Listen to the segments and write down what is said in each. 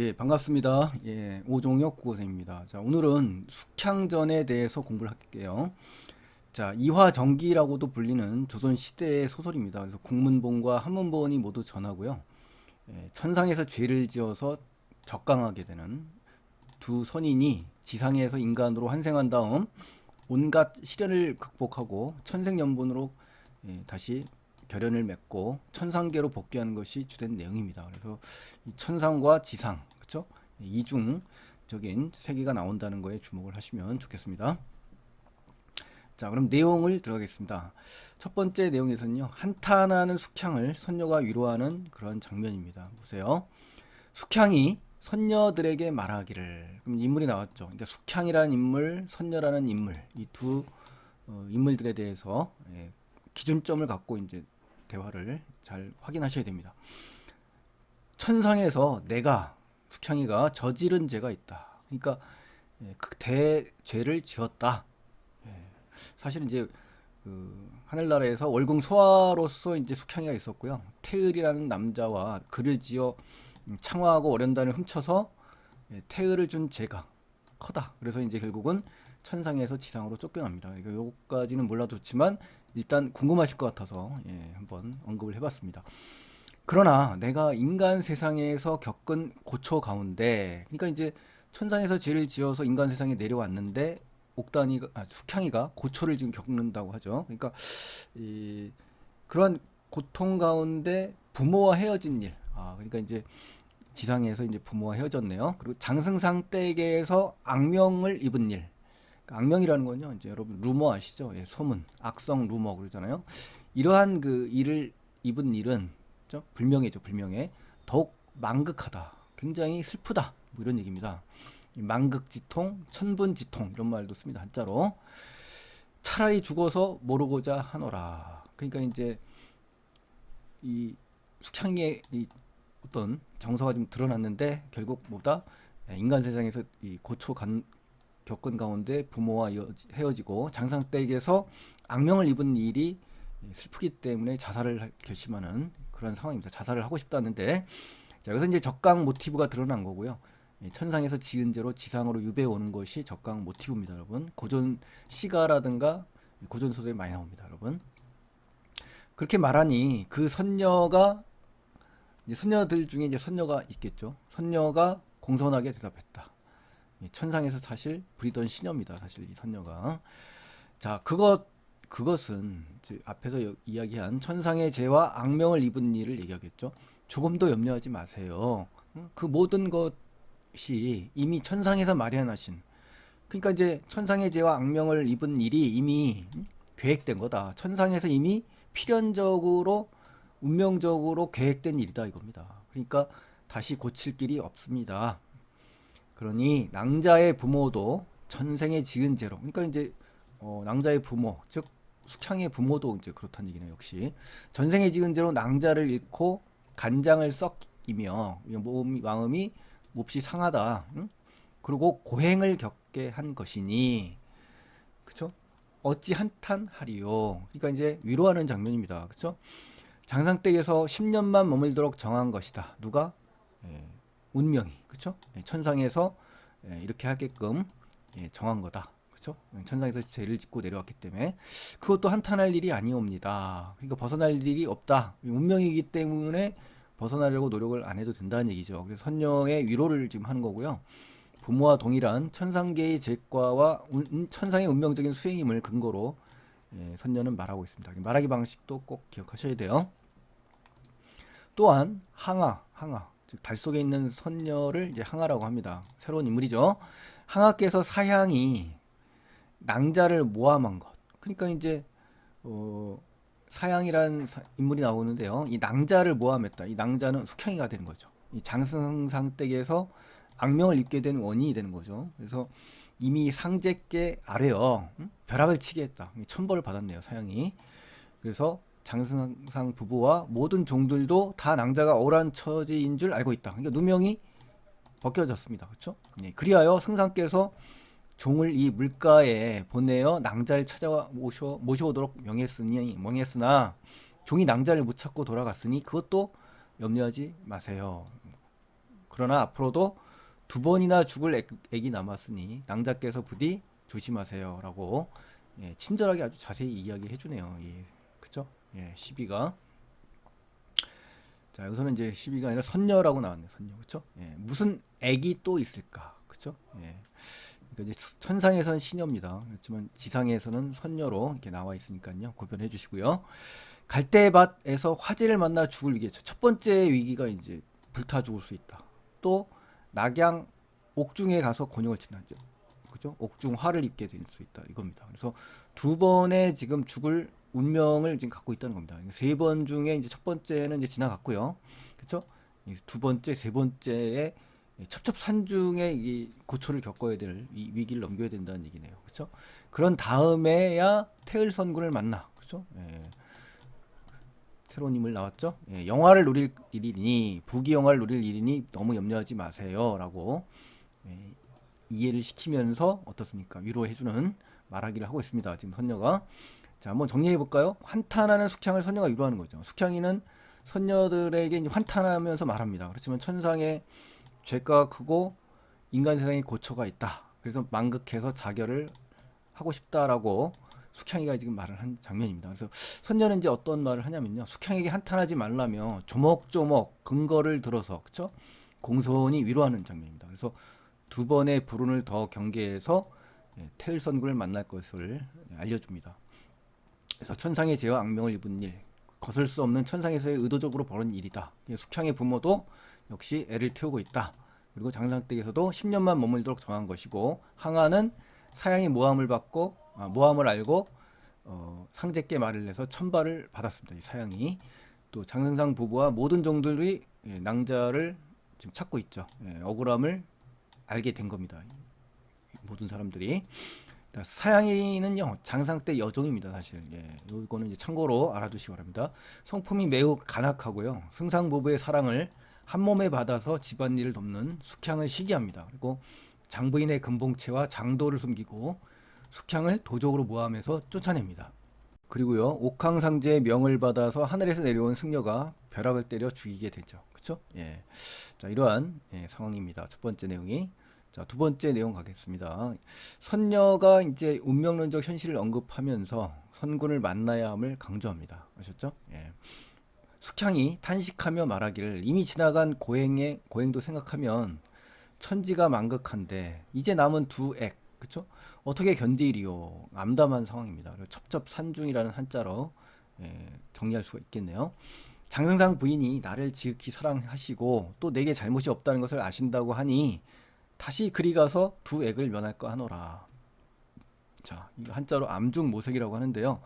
예, 반갑습니다. 예, 오종혁 국어생입니다. 자, 오늘은 숙향전에 대해서 공부를 할게요. 자, 이화정기라고도 불리는 조선 시대의 소설입니다. 그래서 국문본과 한문본이 모두 전하고요. 예, 천상에서 죄를 지어서 적강하게 되는 두 선인이 지상에서 인간으로 환생한 다음 온갖 시련을 극복하고 천생연분으로 다시 결연을 맺고 천상계로 복귀하는 것이 주된 내용입니다. 그래서 이 천상과 지상, 그렇죠? 이중적인 세계가 나온다는 거에 주목을 하시면 좋겠습니다. 자, 그럼 내용을 들어가겠습니다. 첫 번째 내용에서는요, 한탄하는 숙향을 선녀가 위로하는 그런 장면입니다. 보세요. 숙향이 선녀들에게 말하기를. 그럼 인물이 나왔죠. 그러니까 숙향이라는 인물, 선녀라는 인물, 이 두 인물들에 대해서 기준점을 갖고 이제 대화를 잘 확인하셔야 됩니다. 천상에서 내가 숙향이가 저지른 죄가 있다. 그러니까 그 대죄를 지었다. 사실은 이제 그 하늘나라에서 월궁 소아로서 이제 숙향이가 있었고요. 태을이라는 남자와 글을 지어 창화하고 어련단을 훔쳐서 태을을 준 죄가 커다. 그래서 이제 결국은 천상에서 지상으로 쫓겨납니다. 그러니까 요까지는 몰라도 좋지만 일단 궁금하실 것 같아서 한번 언급을 해봤습니다. 그러나 내가 인간 세상에서 겪은 고초 가운데, 그러니까 이제 천상에서 죄를 지어서 인간 세상에 내려왔는데 숙향이가 고초를 지금 겪는다고 하죠. 그러니까 그러한 고통 가운데 부모와 헤어진 일, 그러니까 이제 지상에서 이제 부모와 헤어졌네요. 그리고 장승상 댁에서 악명을 입은 일. 그러니까 악명이라는 건요, 이제 여러분 루머 아시죠? 예, 소문, 악성 루머 그러잖아요. 이러한 그 일을 입은 일은 그죠? 불명예죠, 불명예. 더욱 망극하다, 굉장히 슬프다, 뭐 이런 얘기입니다. 망극지통, 천분지통 이런 말도 씁니다, 한자로. 차라리 죽어서 모르고자 하노라. 그러니까 이제 이 숙향의 이 어떤 정서가 좀 드러났는데 결국 뭐다 인간 세상에서 이 겪은 가운데 부모와 헤어지고 장상댁에서 악명을 입은 일이 슬프기 때문에 자살을 결심하는 그런 상황입니다. 자살을 하고 싶다는데, 자, 여기서 이제 적강 모티브가 드러난 거고요. 천상에서 지은 죄로 지상으로 유배해 오는 것이 적강 모티브입니다, 여러분. 고전 시가라든가 고전 소설에 많이 나옵니다, 여러분. 그렇게 말하니 그 선녀가 이제 선녀들 중에 이제 선녀가 있겠죠. 선녀가 공손하게 대답했다. 천상에서 사실 부리던 시녀입니다. 사실 이 선녀가. 자, 그것은 앞에서 이야기한 천상의 죄와 악명을 입은 일을 얘기하겠죠. 조금도 염려하지 마세요. 그 모든 것이 이미 천상에서 마련하신, 그러니까 이제 천상의 죄와 악명을 입은 일이 이미 계획된 거다. 천상에서 이미 필연적으로 운명적으로 계획된 일이다 이겁니다. 그러니까 다시 고칠 길이 없습니다. 그러니 낭자의 부모도 전생에 지은 죄로, 그러니까 이제 낭자의 부모, 즉 숙향의 부모도 이제 그렇다는 얘기네요. 역시 전생에 지은 죄로 낭자를 잃고 간장을 썩이며 마음이 몹시 상하다. 응? 그리고 고행을 겪게 한 것이니, 그쵸? 어찌 한탄하리요. 그러니까 이제 위로하는 장면입니다. 그쵸? 장상댁에서 10년만 머물도록 정한 것이다. 누가? 예, 운명이, 그쵸? 천상에서 이렇게 하게끔 정한 거다. 그쵸? 천상에서 죄를 짓고 내려왔기 때문에 그것도 한탄할 일이 아니옵니다. 그러니까 벗어날 일이 없다. 운명이기 때문에 벗어나려고 노력을 안 해도 된다는 얘기죠. 그래서 선녀의 위로를 지금 하는 거고요. 부모와 동일한 천상계의 제과와 천상의 운명적인 수행임을 근거로 선녀는 말하고 있습니다. 말하기 방식도 꼭 기억하셔야 돼요. 또한 항하, 즉 달 속에 있는 선녀를 이제 항하라고 합니다. 새로운 인물이죠. 항하께서 사향이 낭자를 모함한 것. 그러니까 이제 사향이란 인물이 나오는데요. 이 낭자를 모함했다. 이 낭자는 숙향이가 되는 거죠. 이 장승상 댁에서 악명을 입게 된 원인이 되는 거죠. 그래서 이미 상제께 아뢰어 벼락을 치게 했다. 천벌을 받았네요, 사향이. 그래서 장승상 부부와 모든 종들도 다 낭자가 억울한 처지인 줄 알고 있다. 그러니까 누명이 벗겨졌습니다. 그렇죠? 그리하여 승상께서 종을 이 물가에 보내어 낭자를 찾아 모셔오도록 명했으나 종이 낭자를 못 찾고 돌아갔으니 그것도 염려하지 마세요. 그러나 앞으로도 두 번이나 죽을 액이 남았으니 낭자께서 부디 조심하세요라고 예, 친절하게 아주 자세히 이야기해 주네요. 예, 그죠? 예, 시비가 자 여기서는 이제 시비가 아니라 선녀라고 나왔네. 선녀 그죠? 예, 무슨 액이 또 있을까? 그죠? 예. 그러니까 이제 천상에서는 시녀입니다. 그렇지만 지상에서는 선녀로 이렇게 나와 있으니까요. 구별해 주시고요. 갈대밭에서 화재를 만나 죽을 위기죠. 첫 번째 위기가 이제 불타 죽을 수 있다. 또 낙양 옥중에 가서 곤욕을 친다죠. 그죠? 옥중 화를 입게 될 수 있다. 이겁니다. 그래서 두 번의 지금 죽을 운명을 지금 갖고 있다는 겁니다. 세 번 중에 이제 첫 번째는 이제 지나갔고요. 그렇죠? 두 번째, 세 번째에 첩첩산중에 이 고초를 겪어야 될 이 위기를 넘겨야 된다는 얘기네요. 그렇죠? 그런 다음에야 태을선군을 만나. 그렇죠? 예. 새로운 인물 나왔죠? 예, 영화를 누릴 일이니 부귀 영화를 누릴 일이니 너무 염려하지 마세요라고 예, 이해를 시키면서 어떻습니까? 위로해주는 말하기를 하고 있습니다. 지금 선녀가 자 한번 정리해 볼까요? 환탄하는 숙향을 선녀가 위로하는 거죠. 숙향이는 선녀들에게 이제 환탄하면서 말합니다. 그렇지만 천상의 죄가 크고 인간 세상에 고초가 있다. 그래서 망극해서 자결을 하고 싶다라고 숙향이가 지금 말을 한 장면입니다. 그래서 선녀는 이제 어떤 말을 하냐면요. 숙향에게 한탄하지 말라며 조목조목 근거를 들어서 그쵸? 공손히 위로하는 장면입니다. 그래서 두 번의 불운을 더 경계해서 태을선군을 만날 것을 알려줍니다. 그래서 천상의 죄와 악명을 입은 일, 거슬 수 없는 천상에서의 의도적으로 벌어진 일이다. 숙향의 부모도 역시 애를 태우고 있다. 그리고 장상댁에서도 10년만 머물도록 정한 것이고 항아는 사양의 모함을 알고 상제께 말을 내서 천벌을 받았습니다. 이 사양이 또 장승상 부부와 모든 종들이 낭자를 지금 찾고 있죠. 억울함을 알게 된 겁니다. 모든 사람들이 사양이는요 장상 때 여종입니다. 사실 이거는 이제 참고로 알아두시기 바랍니다. 성품이 매우 간악하고요. 승상 부부의 사랑을 한 몸에 받아서 집안일을 돕는 숙향을 시기합니다. 그리고 장부인의 금봉채와 장도를 숨기고 숙향을 도적으로 모함해서 쫓아냅니다. 그리고요 옥황상제의 명을 받아서 하늘에서 내려온 승려가 벼락을 때려 죽이게 되죠. 그렇죠? 예. 자 이러한 상황입니다. 첫 번째 내용이. 자, 두 번째 내용 가겠습니다. 선녀가 이제 운명론적 현실을 언급하면서 선군을 만나야 함을 강조합니다. 아셨죠? 예. 숙향이 탄식하며 말하기를 이미 지나간 고행도 생각하면 천지가 만극한데 이제 남은 두 액, 그쵸? 어떻게 견디리요? 암담한 상황입니다. 첩첩산중이라는 한자로 정리할 수가 있겠네요. 장승상 부인이 나를 지극히 사랑하시고 또 내게 잘못이 없다는 것을 아신다고 하니 다시 그리 가서 두 액을 면할까 하노라. 자, 이거 한자로 암중모색이라고 하는데요.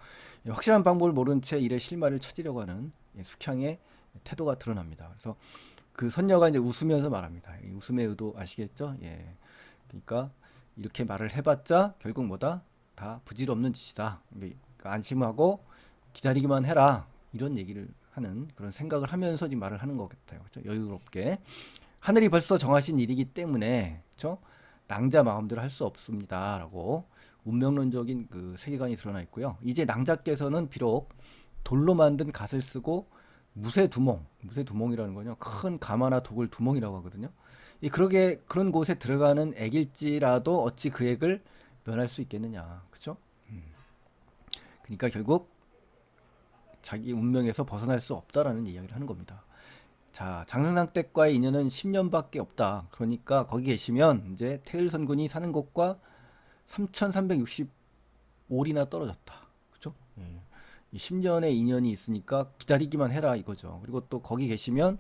확실한 방법을 모른 채 일의 실마리를 찾으려고 하는 숙향의 태도가 드러납니다. 그래서 그 선녀가 이제 웃으면서 말합니다. 이 웃음의 의도 아시겠죠? 예. 그러니까 이렇게 말을 해봤자 결국 뭐다? 다 부질없는 짓이다. 그러니까 안심하고 기다리기만 해라. 이런 얘기를 하는 그런 생각을 하면서 지금 말을 하는 것 같아요. 그렇죠? 여유롭게. 하늘이 벌써 정하신 일이기 때문에 그렇죠? 낭자 마음대로 할 수 없습니다라고 운명론적인 그 세계관이 드러나 있고요. 이제 낭자께서는 비록 돌로 만든 갓을 쓰고 무쇠두몽이라는 거요. 큰 가마나 독을 두몽이라고 하거든요. 그런 곳에 들어가는 액일지라도 어찌 그 액을 면할 수 있겠느냐, 그렇죠? 그러니까 결국 자기 운명에서 벗어날 수 없다라는 이야기를 하는 겁니다. 자, 장승상 댁과의 인연은 10년밖에 없다. 그러니까 거기 계시면 이제 태을선군이 사는 곳과 3,360올이나 떨어졌다. 그죠? 예. 10년의 인연이 있으니까 기다리기만 해라 이거죠. 그리고 또 거기 계시면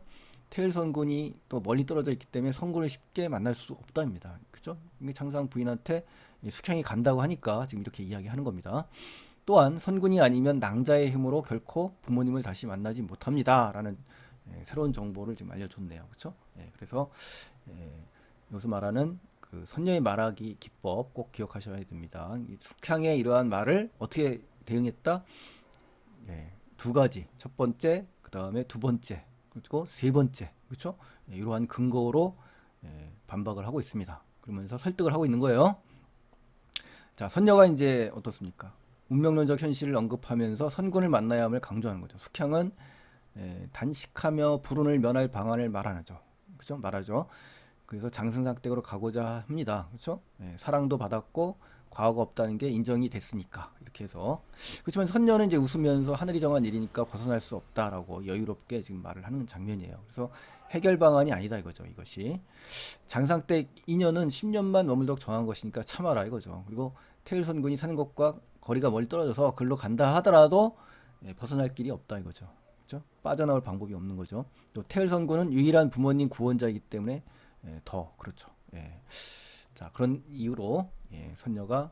태을선군이 또 멀리 떨어져 있기 때문에 선군을 쉽게 만날 수 없답니다. 그죠? 이게 장상 부인한테 숙향이 간다고 하니까 지금 이렇게 이야기하는 겁니다. 또한 선군이 아니면 낭자의 힘으로 결코 부모님을 다시 만나지 못합니다. 라는 새로운 정보를 지금 알려줬네요. 그렇죠? 그래서 여기서 말하는 그 선녀의 말하기 기법 꼭 기억하셔야 됩니다. 숙향의 이러한 말을 어떻게 대응했다? 두 가지. 첫 번째, 그 다음에 두 번째, 그리고 세 번째. 그렇죠? 이러한 근거로 반박을 하고 있습니다. 그러면서 설득을 하고 있는 거예요. 자, 선녀가 이제 어떻습니까? 운명론적 현실을 언급하면서 선군을 만나야 함을 강조하는 거죠. 숙향은 단식하며 불운을 면할 방안을 말하죠. 그죠? 말하죠. 그래서 장승상댁으로 가고자 합니다. 그렇죠? 예, 사랑도 받았고 과거가 없다는 게 인정이 됐으니까 이렇게 해서 그렇지만 선녀는 이제 웃으면서 하늘이 정한 일이니까 벗어날 수 없다라고 여유롭게 지금 말을 하는 장면이에요. 그래서 해결 방안이 아니다 이거죠. 이것이 장상댁 인연은 10년만 머물도록 정한 것이니까 참아라 이거죠. 그리고 태일선군이 사는 곳과 거리가 멀리 떨어져서 글로 간다 하더라도 예, 벗어날 길이 없다 이거죠. 그렇죠? 빠져나올 방법이 없는 거죠. 또 태일선군은 유일한 부모님 구원자이기 때문에 예, 더 그렇죠. 예. 자 그런 이유로 예, 선녀가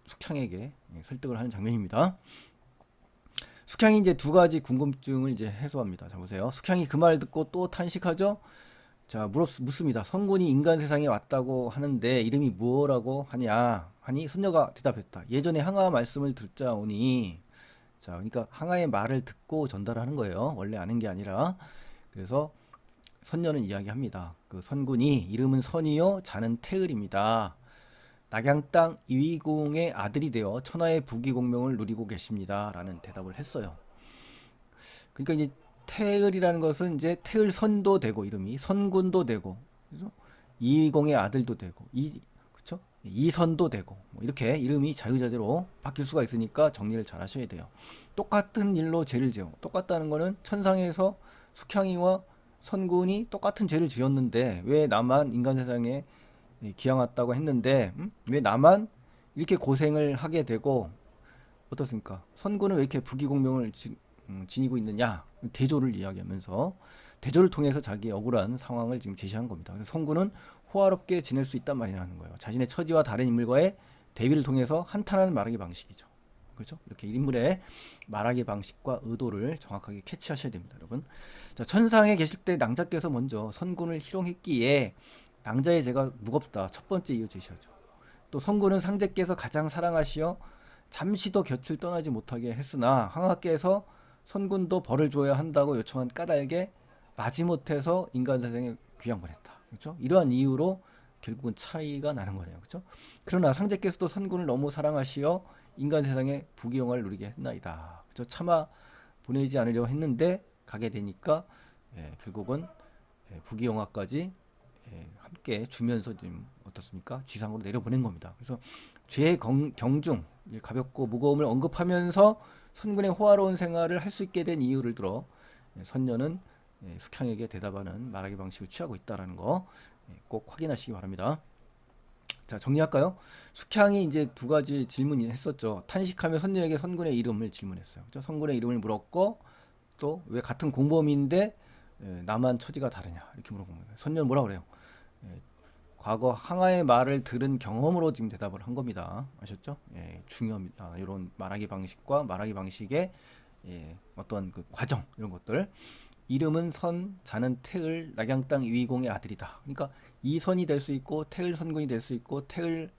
숙향에게 예, 설득을 하는 장면입니다. 숙향이 이제 두 가지 궁금증을 이제 해소합니다. 자 보세요. 숙향이 그 말 듣고 또 탄식하죠. 자 묻습니다. 선군이 인간 세상에 왔다고 하는데 이름이 뭐라고 하냐 하니 선녀가 대답했다. 예전에 항아 말씀을 듣자오니 자 그러니까 항아의 말을 듣고 전달하는 거예요. 원래 아는 게 아니라 그래서 선녀는 이야기합니다. 그 선군이 이름은 선이요 자는 태을입니다. 낙양 땅 이위공의 아들이 되어 천하의 부귀공명을 누리고 계십니다. 라는 대답을 했어요. 그러니까 이제 태을이라는 것은 이제 태을선도 되고 이름이 선군도 되고 그죠? 이위공의 아들도 되고 그쵸? 이선도 되고 뭐 이렇게 이름이 자유자재로 바뀔 수가 있으니까 정리를 잘 하셔야 돼요. 똑같은 일로 죄를 지어 똑같다는 거는 천상에서 숙향이와 선군이 똑같은 죄를 지었는데 왜 나만 인간 세상에 기양 왔다고 했는데 왜 나만 이렇게 고생을 하게 되고 어떻습니까? 선군은 왜 이렇게 부귀공명을 지니고 있느냐 대조를 이야기하면서 대조를 통해서 자기의 억울한 상황을 지금 제시한 겁니다. 그래서 선군은 호화롭게 지낼 수 있단 말이라는 거예요. 자신의 처지와 다른 인물과의 대비를 통해서 한탄하는 말하기 방식이죠. 그렇죠? 이렇게 인물의 말하기 방식과 의도를 정확하게 캐치하셔야 됩니다, 여러분. 자, 천상에 계실 때 낭자께서 먼저 선군을 희롱했기에 낭자의 죄가 무겁다. 첫 번째 이유 제시하죠. 또 선군은 상제께서 가장 사랑하시어 잠시도 곁을 떠나지 못하게 했으나 항하께서 선군도 벌을 줘야 한다고 요청한 까닭에 마지못해서 인간 세상에 귀양 보냈다. 그렇죠? 이러한 이유로 결국은 차이가 나는 거네요. 그렇죠? 그러나 상제께서도 선군을 너무 사랑하시어 인간 세상에 부귀영화를 누리게 했나이다. 그렇죠? 차마 보내지 않으려 했는데 가게 되니까 예, 결국은 예, 부귀영화까지 예, 함께 주면서 지금 어떻습니까? 지상으로 내려보낸 겁니다. 그래서 죄의 경중, 가볍고 무거움을 언급하면서 선군의 호화로운 생활을 할 수 있게 된 이유를 들어 예, 선녀는 예, 숙향에게 대답하는 말하기 방식을 취하고 있다는 거 꼭 확인하시기 바랍니다. 자 정리할까요? 숙향이 이제 두 가지 질문이 했었죠. 탄식하며 선녀에게 선군의 이름을 질문했어요. 그렇죠? 선군의 이름을 물었고 또 왜 같은 공범인데 나만 처지가 다르냐 이렇게 물어본 거예요. 선녀는 뭐라 그래요? 과거 항아의 말을 들은 경험으로 지금 대답을 한 겁니다. 아셨죠? 중요합니다. 이런 말하기 방식과 말하기 방식의 어떤 그 과정 이런 것들. 이름은 선, 자는 태을, 낙양 땅 이위공의 아들이다. 그러니까 이선이 될 수 있고 태을 선군이 될 수 있고 태을이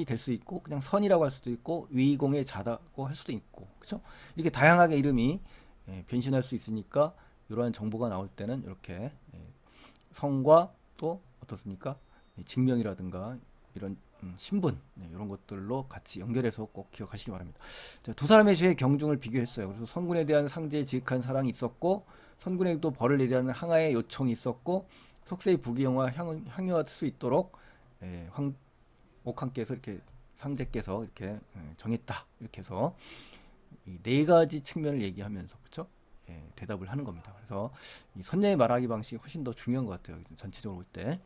될 수 있고 그냥 선이라고 할 수도 있고 위공의 자다고 할 수도 있고 그렇죠? 이렇게 다양하게 이름이 변신할 수 있으니까 이러한 정보가 나올 때는 이렇게 성과 또 어떻습니까? 직명이라든가 이런 신분 이런 것들로 같이 연결해서 꼭 기억하시기 바랍니다. 자, 두 사람의 죄의 경중을 비교했어요. 그래서 선군에 대한 상제의 지극한 사랑이 있었고 선군에게도 벌을 내리라는 항아의 요청이 있었고 속세의 부귀영화 향유할 수 있도록 옥황께서 이렇게 상제께서 이렇게 정했다. 이렇게 해서 이 네 가지 측면을 얘기하면서 그렇죠? 대답을 하는 겁니다. 그래서 이 선녀의 말하기 방식이 훨씬 더 중요한 것 같아요. 전체적으로 볼 때.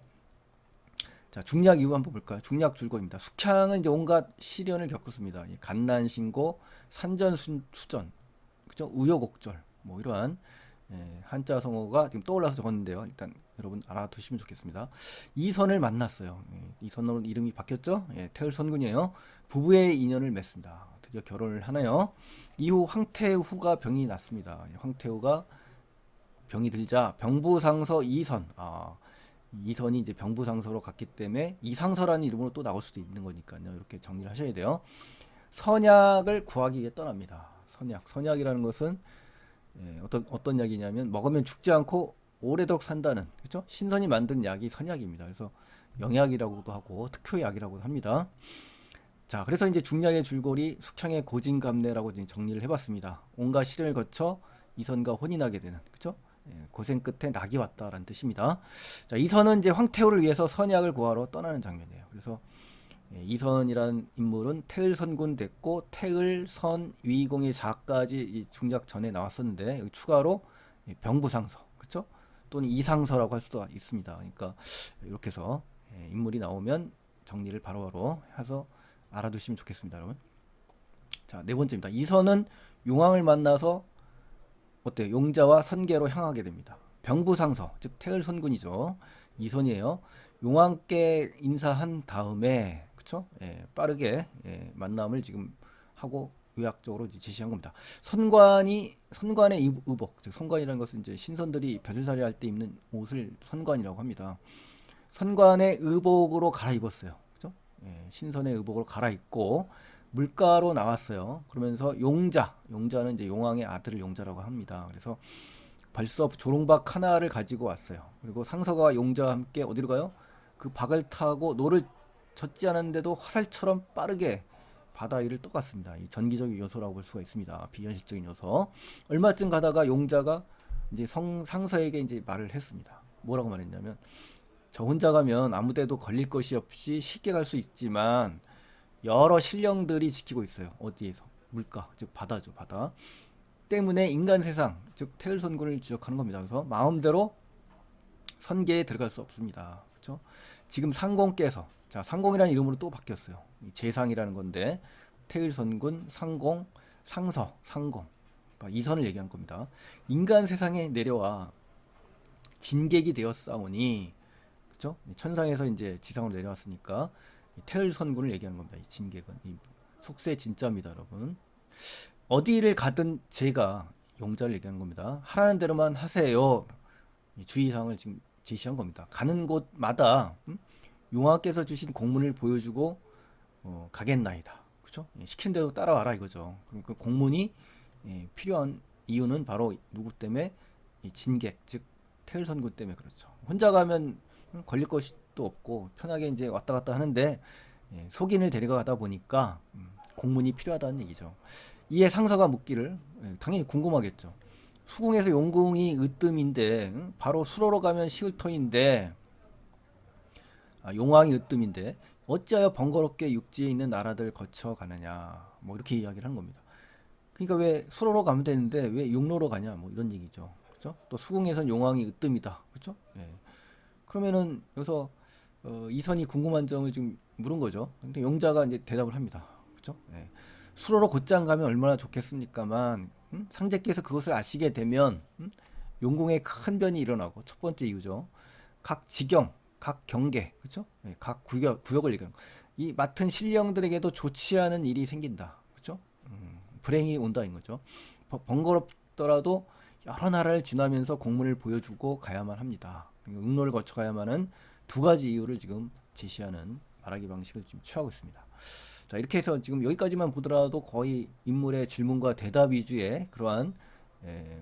자, 중략 이후 한번 볼까요? 중략 줄거입니다. 숙향은 이제 온갖 시련을 겪었습니다. 간난신고, 산전수전, 그죠? 우여곡절, 뭐 이러한 한자 성어가 지금 떠올라서 적었는데요. 일단 여러분 알아두시면 좋겠습니다. 이선을 만났어요. 이선으로 이름이 바뀌었죠? 태을선군이에요. 부부의 인연을 맺습니다. 드디어 결혼을 하나요? 이후 황태후가 병이 났습니다. 황태후가 병이 들자 병부상서 이선, 이선이 이제 병부상서로 갔기 때문에 이상서라는 이름으로 또 나올 수도 있는 거니까요. 이렇게 정리를 하셔야 돼요. 선약을 구하기 위해 떠납니다. 선약이라는 것은 어떤 약이냐면 먹으면 죽지 않고 오래도록 산다는 그렇죠? 신선이 만든 약이 선약입니다. 그래서 영약이라고도 하고 특효약이라고도 합니다. 자, 그래서 이제 중약의 줄거리 숙향의 고진감래라고 정리를 해봤습니다. 온갖 시련을 거쳐 이선과 혼인하게 되는 그렇죠? 고생 끝에 낙이 왔다라는 뜻입니다. 자, 이선은 이제 황태후를 위해서 선약을 구하러 떠나는 장면이에요. 그래서 이선이라는 인물은 태을선군 됐고 태을선 위공의 자까지 이 중작 전에 나왔었는데 여기 추가로 병부상서, 그렇죠? 또는 이상서라고 할 수도 있습니다. 그러니까 이렇게 해서 인물이 나오면 정리를 바로바로 해서 알아두시면 좋겠습니다, 여러분. 자, 네 번째입니다. 이선은 용왕을 만나서 어때요? 용자와 선계로 향하게 됩니다. 병부상서, 즉 태을선군이죠. 이선이에요. 용왕께 인사한 다음에, 그쵸? 빠르게 만남을 지금 하고 요약적으로 이제 제시한 겁니다. 선관의 의복, 즉 선관이라는 것은 이제 신선들이 벼슬살이 할 때 입는 옷을 선관이라고 합니다. 선관의 의복으로 갈아입었어요. 그죠? 신선의 의복으로 갈아입고 물가로 나왔어요. 그러면서 용자는 이제 용왕의 아들을 용자라고 합니다. 그래서 벌써 조롱박 하나를 가지고 왔어요. 그리고 상서가 용자와 함께 어디로 가요? 그 박을 타고 노를 젓지 않았는데도 화살처럼 빠르게 바다 위를 떠갔습니다. 이 전기적인 요소라고 볼 수가 있습니다. 비현실적인 요소. 얼마쯤 가다가 용자가 이제 상서에게 이제 말을 했습니다. 뭐라고 말했냐면, 저 혼자 가면 아무데도 걸릴 것이 없이 쉽게 갈 수 있지만 여러 신령들이 지키고 있어요. 어디에서? 물가, 즉 바다죠, 바다. 때문에 인간 세상, 즉 태을선군을 지적하는 겁니다. 그래서 마음대로 선계에 들어갈 수 없습니다. 그렇죠? 지금 상공께서, 자, 상공이라는 이름으로 또 바뀌었어요. 재상이라는 건데 태을선군, 상공, 상서, 상공. 그러니까 이선을 얘기한 겁니다. 인간 세상에 내려와 진객이 되었사오니, 그렇죠? 천상에서 이제 지상으로 내려왔으니까 태을선군을 얘기하는 겁니다. 이 진객은 이 속세 진짜입니다, 여러분. 어디를 가든 제가 용자를 얘기하는 겁니다. 하라는 대로만 하세요. 주의사항을 지금 제시한 겁니다. 가는 곳마다 용왕께서 주신 공문을 보여주고 가겠나이다. 그렇죠? 시키는 대로 따라와라 이거죠. 그 공문이 필요한 이유는 바로 누구 때문에? 진객, 즉 태을선군 때문에 그렇죠. 혼자 가면 걸릴 것도 없고 편하게 이제 왔다 갔다 하는데 속인을 데려가다 보니까 공문이 필요하다는 얘기죠. 이에 상서가 묻기를, 당연히 궁금하겠죠. 수궁에서 용궁이 으뜸인데 바로 수로로 가면 시을터인데, 용왕이 으뜸인데 어찌하여 번거롭게 육지에 있는 나라들 거쳐 가느냐, 뭐 이렇게 이야기를 한 겁니다. 그러니까 왜 수로로 가면 되는데 왜 육로로 가냐, 뭐 이런 얘기죠. 그렇죠? 또 수궁에선 용왕이 으뜸이다. 그렇죠? 그러면은 여기서 이선이 궁금한 점을 지금 물은 거죠. 근데 용자가 이제 대답을 합니다. 그렇죠? 수로로 곧장 가면 얼마나 좋겠습니까만, 상제께서 그것을 아시게 되면 용궁에 큰 변이 일어나고, 첫 번째 이유죠. 각 지경, 각 경계, 그렇죠? 각 구역을 얘기하는 거. 이 맡은 신령들에게도 좋지 않은 일이 생긴다. 그렇죠? 불행이 온다인 거죠. 번거롭더라도 여러 나라를 지나면서 공문을 보여주고 가야만 합니다. 육로를 거쳐 가야만은 두 가지 이유를 지금 제시하는 말하기 방식을 지금 취하고 있습니다. 자, 이렇게 해서 지금 여기까지만 보더라도 거의 인물의 질문과 대답 위주의 그러한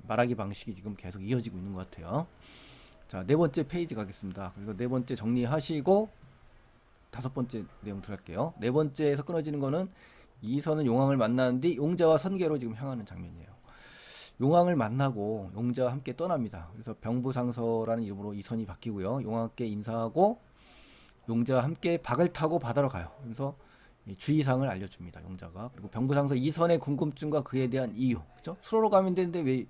말하기 방식이 지금 계속 이어지고 있는 것 같아요. 자, 네 번째 페이지 가겠습니다. 그리고 네 번째 정리하시고 다섯 번째 내용 들어갈게요. 네 번째에서 끊어지는 거는 이선은 용왕을 만나는 뒤 용자와 선계로 지금 향하는 장면이에요. 용왕을 만나고 용자와 함께 떠납니다. 그래서 병부상서라는 이름으로 이선이 바뀌고요. 용왕께 인사하고 용자와 함께 박을 타고 바다로 가요. 그래서 주의사항을 알려줍니다, 용자가. 그리고 병부상서 이선의 궁금증과 그에 대한 이유, 그죠? 수로로 가면 되는데 왜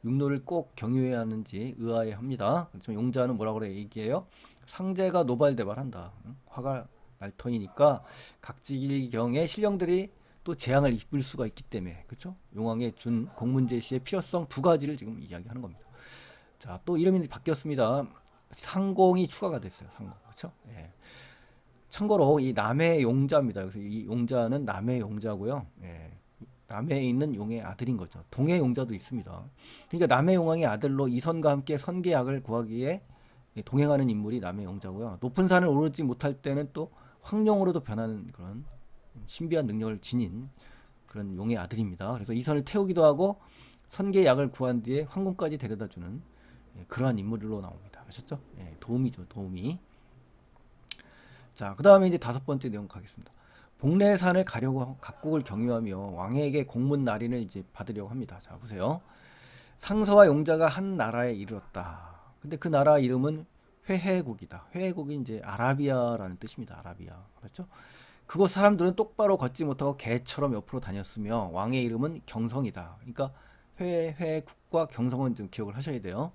육로를 꼭 경유해야 하는지 의아해합니다. 그렇지만 용자는 뭐라고 그래 얘기해요? 상제가 노발대발한다. 화가 날 터이니까 각지경의 신령들이 또 재앙을 입을 수가 있기 때문에, 그렇죠? 용왕의 준 공문 제시의 필요성 두 가지를 지금 이야기하는 겁니다. 자, 또 이름이 바뀌었습니다. 상공이 추가가 됐어요. 상공, 그렇죠? 참고로 이 남의 용자입니다. 그래서 이 용자는 남의 용자고요. 남해에 있는 용의 아들인 거죠. 동해 용자도 있습니다. 그러니까 남해 용왕의 아들로 이선과 함께 선계약을 구하기에 동행하는 인물이 남해 용자고요. 높은 산을 오르지 못할 때는 또 황룡으로도 변하는 그런 신비한 능력을 지닌 그런 용의 아들입니다. 그래서 이선을 태우기도 하고 선계약을 구한 뒤에 황궁까지 데려다주는 그러한 인물로 나옵니다. 아셨죠? 도움이죠, 도움이. 자, 그 다음에 이제 다섯 번째 내용 가겠습니다. 복례산을 가려고 각국을 경유하며 왕에게 공문 날인을 이제 받으려고 합니다. 자, 보세요. 상서와 용자가 한 나라에 이르렀다. 근데 그 나라 이름은 회해국이다. 회해국이 이제 아라비아라는 뜻입니다. 아라비아. 그렇죠? 그곳 사람들은 똑바로 걷지 못하고 개처럼 옆으로 다녔으며 왕의 이름은 경성이다. 그러니까 회해국과 경성은 좀 기억을 하셔야 돼요.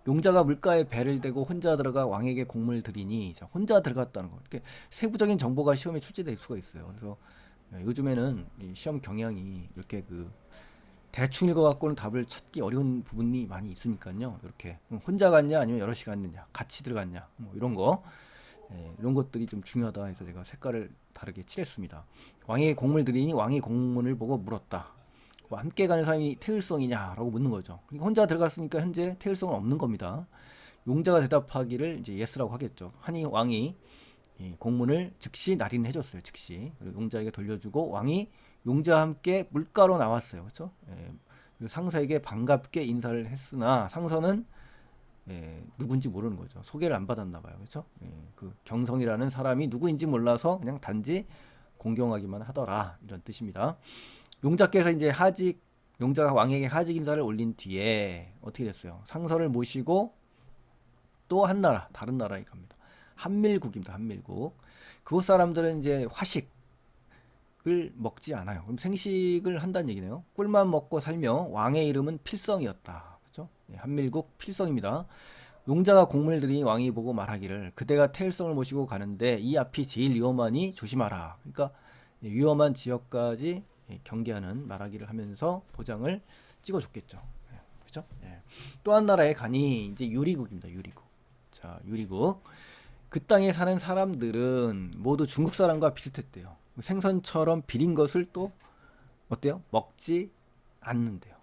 용자가 물가에 배를 대고 혼자 들어가 왕에게 공문을 드리니, 자, 혼자 들어갔다는 거. 이렇게 세부적인 정보가 시험에 출제될 수가 있어요. 그래서 요즘에는 이 시험 경향이 이렇게 그 대충 읽어갖고는 답을 찾기 어려운 부분이 많이 있으니까요. 이렇게 혼자 갔냐 아니면 여럿이 갔느냐, 같이 들어갔냐, 뭐 이런 거, 이런 것들이 좀 중요하다 해서 제가 색깔을 다르게 칠했습니다. 왕에게 공문을 드리니 왕이 공문을 보고 물었다. 뭐 함께 가는 사람이 태을성이냐라고 묻는 거죠. 그러니까 혼자 들어갔으니까 현재 태을성은 없는 겁니다. 용자가 대답하기를 이제 예스라고 하겠죠. 하니 왕이 공문을 즉시 날인해 줬어요. 즉시. 그리고 용자에게 돌려주고 왕이 용자와 함께 물가로 나왔어요. 그렇죠? 상사에게 반갑게 인사를 했으나 상서는 누군지 모르는 거죠. 소개를 안 받았나 봐요. 그렇죠? 그 경성이라는 사람이 누구인지 몰라서 그냥 단지 공경하기만 하더라. 이런 뜻입니다. 용자께서 이제 용자가 왕에게 하직 인사를 올린 뒤에 어떻게 됐어요? 상서를 모시고 또 한 나라, 다른 나라에 갑니다. 한밀국입니다. 한밀국. 그곳 사람들은 이제 화식을 먹지 않아요. 그럼 생식을 한다는 얘기네요. 꿀만 먹고 살며 왕의 이름은 필성이었다. 그렇죠? 한밀국 필성입니다. 용자가 공문을 들이니 왕이 보고 말하기를 그대가 태일성을 모시고 가는데 이 앞이 제일 위험하니 조심하라. 그러니까 위험한 지역까지 경계하는 말하기를 하면서 도장을 찍어줬겠죠. 그렇죠? 또 한 나라에 가니 이제 유리국입니다. 유리국. 자, 유리국. 그 땅에 사는 사람들은 모두 중국 사람과 비슷했대요. 생선처럼 비린 것을 또 어때요? 먹지 않는데요.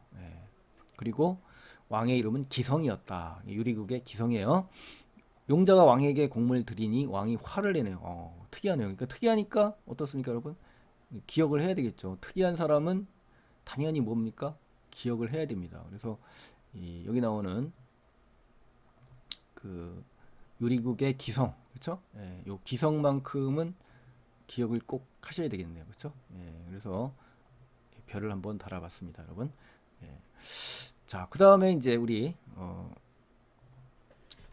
그리고 왕의 이름은 기성이었다. 유리국의 기성이에요. 용자가 왕에게 공문을 드리니 왕이 화를 내네요. 특이하네요. 그러니까 특이하니까 어떻습니까, 여러분? 기억을 해야 되겠죠. 특이한 사람은 당연히 뭡니까? 기억을 해야 됩니다. 그래서 여기 나오는 그 요리국의 기성, 그렇죠? 요 기성만큼은 기억을 꼭 하셔야 되겠네요, 그렇죠? 그래서 별을 한번 달아봤습니다, 여러분. 자, 그 다음에 이제 우리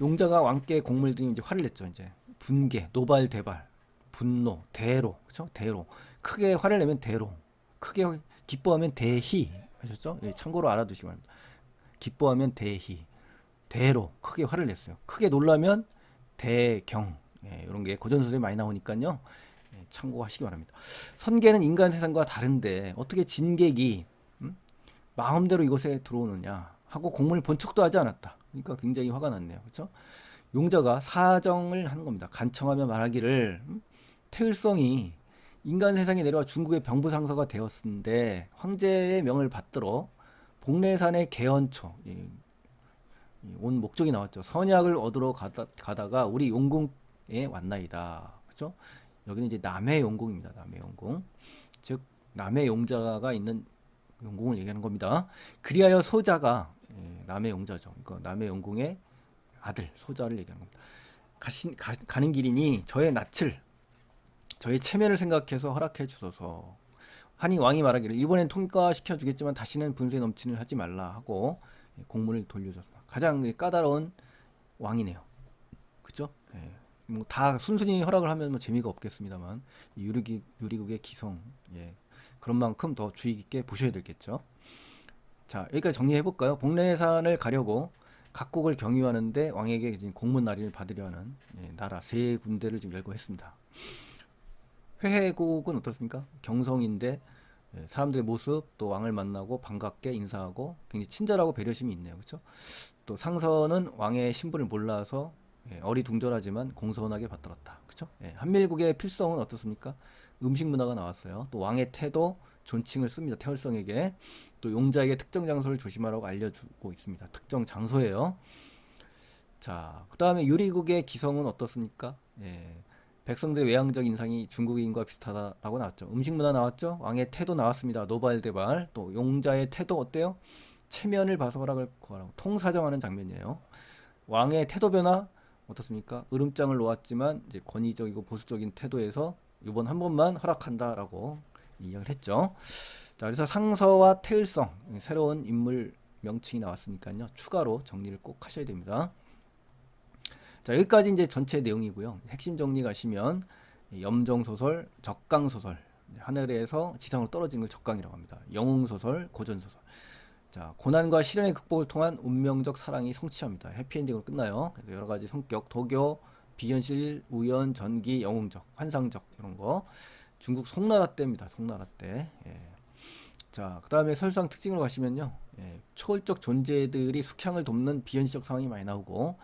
용자가 왕께 공문을 드리면 이제 화를 냈죠, 이제 분개, 노발대발, 분노, 대로, 그렇죠? 대로. 크게 화를 내면 대로, 크게 기뻐하면 대희, 하셨죠? 참고로 알아두시기 바랍니다. 기뻐하면 대희, 대로 크게 화를 냈어요. 크게 놀라면 대경. 이런 게 고전소설에 많이 나오니까요. 참고하시기 바랍니다. 선계는 인간 세상과 다른데 어떻게 진객이 마음대로 이곳에 들어오느냐 하고 공문을 본 척도 하지 않았다. 그러니까 굉장히 화가 났네요. 그렇죠? 용자가 사정을 하는 겁니다. 간청하며 말하기를 태을성이 인간 세상에 내려와 중국의 병부상서가 되었는데 황제의 명을 받들어 복례산의 개헌초 온 목적이 나왔죠. 선약을 얻으러 가다가 우리 용궁에 왔나이다. 그렇죠? 여기는 이제 남해 용궁입니다. 남해 용궁. 즉 남해 용자가 있는 용궁을 얘기하는 겁니다. 그리하여 소자가 남해 용자죠. 그러니까 남해 용궁의 아들 소자를 얘기하는 겁니다. 가는 길이니 저의 낯을 저의 체면을 생각해서 허락해 주소서. 하니 왕이 말하기를 이번엔 통과시켜 주겠지만 다시는 분수에 넘치는 하지 말라 하고 공문을 돌려줬습니다. 가장 까다로운 왕이네요. 그죠? 뭐다 순순히 허락을 하면 뭐 재미가 없겠습니다만 유리국의 기성, 그런 만큼 더 주의 깊게 보셔야 되겠죠. 자, 여기까지 정리해 볼까요? 복례산을 가려고 각국을 경유하는데 왕에게 지금 공문 날인을 받으려 하는 나라 세 군데를 지금 열거했습니다. 회해국은 어떻습니까? 경성인데 사람들의 모습, 또 왕을 만나고 반갑게 인사하고 굉장히 친절하고 배려심이 있네요. 그렇죠? 또 상서는 왕의 신분을 몰라서 어리둥절하지만 공손하게 받들었다. 그렇죠? 한밀국의 필성은 어떻습니까? 음식 문화가 나왔어요. 또 왕의 태도, 존칭을 씁니다. 태월성에게. 또 용자에게 특정 장소를 조심하라고 알려주고 있습니다. 특정 장소예요. 자, 그 다음에 유리국의 기성은 어떻습니까? 백성들의 외향적 인상이 중국인과 비슷하다라고 나왔죠. 음식 문화 나왔죠. 왕의 태도 나왔습니다. 노발대발. 또 용자의 태도 어때요? 체면을 봐서 허락을 구하라고 통사정하는 장면이에요. 왕의 태도 변화 어떻습니까? 으름장을 놓았지만 이제 권위적이고 보수적인 태도에서 이번 한 번만 허락한다라고 이야기를 했죠. 자, 그래서 상서와 태을성 새로운 인물 명칭이 나왔으니까요. 추가로 정리를 꼭 하셔야 됩니다. 자, 여기까지 이제 전체 내용이고요. 핵심 정리 가시면 염정 소설, 적강 소설, 하늘에서 지상으로 떨어진 걸 적강이라고 합니다. 영웅 소설, 고전 소설. 자, 고난과 시련의 극복을 통한 운명적 사랑이 성취합니다. 해피엔딩으로 끝나요. 그래서 여러 가지 성격, 도교, 비현실, 우연, 전기, 영웅적, 환상적 이런 거. 중국 송나라 때입니다. 송나라 때. 예. 자, 그 다음에 설상 특징으로 가시면요. 예, 초월적 존재들이 숙향을 돕는 비현실적 상황이 많이 나오고,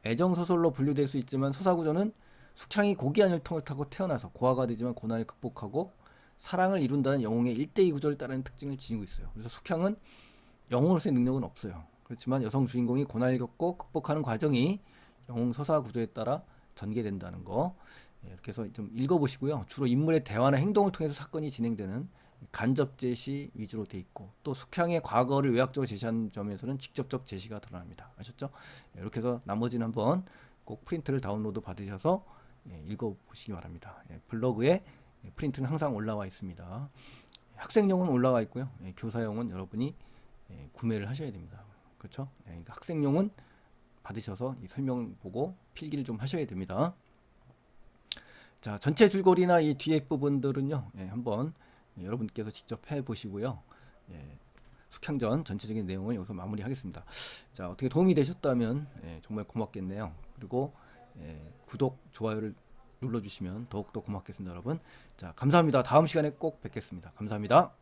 애정소설로 분류될 수 있지만 서사구조는 숙향이 고귀한 혈통을 타고 태어나서 고아가 되지만 고난을 극복하고 사랑을 이룬다는 영웅의 일대의 구조를 따르는 특징을 지니고 있어요. 그래서 숙향은 영웅으로서의 능력은 없어요. 그렇지만 여성 주인공이 고난을 겪고 극복하는 과정이 영웅 서사 구조에 따라 전개된다는 거. 예, 이렇게 해서 좀 읽어보시고요. 주로 인물의 대화나 행동을 통해서 사건이 진행되는 간접 제시 위주로 돼 있고, 또 숙향의 과거를 의학적으로 제시하는 점에서는 직접적 제시가 드러납니다. 아셨죠? 예, 이렇게 해서 나머지는 한번 꼭 프린트를 다운로드 받으셔서 읽어보시기 바랍니다. 블로그에 프린트는 항상 올라와 있습니다. 학생용은 올라와 있고요. 교사용은 여러분이 구매를 하셔야 됩니다. 그렇죠? 그러니까 학생용은 받으셔서 이 설명 보고 필기를 좀 하셔야 됩니다. 자, 전체 줄거리나 이 뒤에 부분들은요, 한번 여러분께서 직접 해보시고요. 숙향전 전체적인 내용을 여기서 마무리하겠습니다. 자, 어떻게 도움이 되셨다면 정말 고맙겠네요. 그리고 구독, 좋아요를 눌러주시면 더욱더 고맙겠습니다, 여러분. 자, 감사합니다. 다음 시간에 꼭 뵙겠습니다. 감사합니다.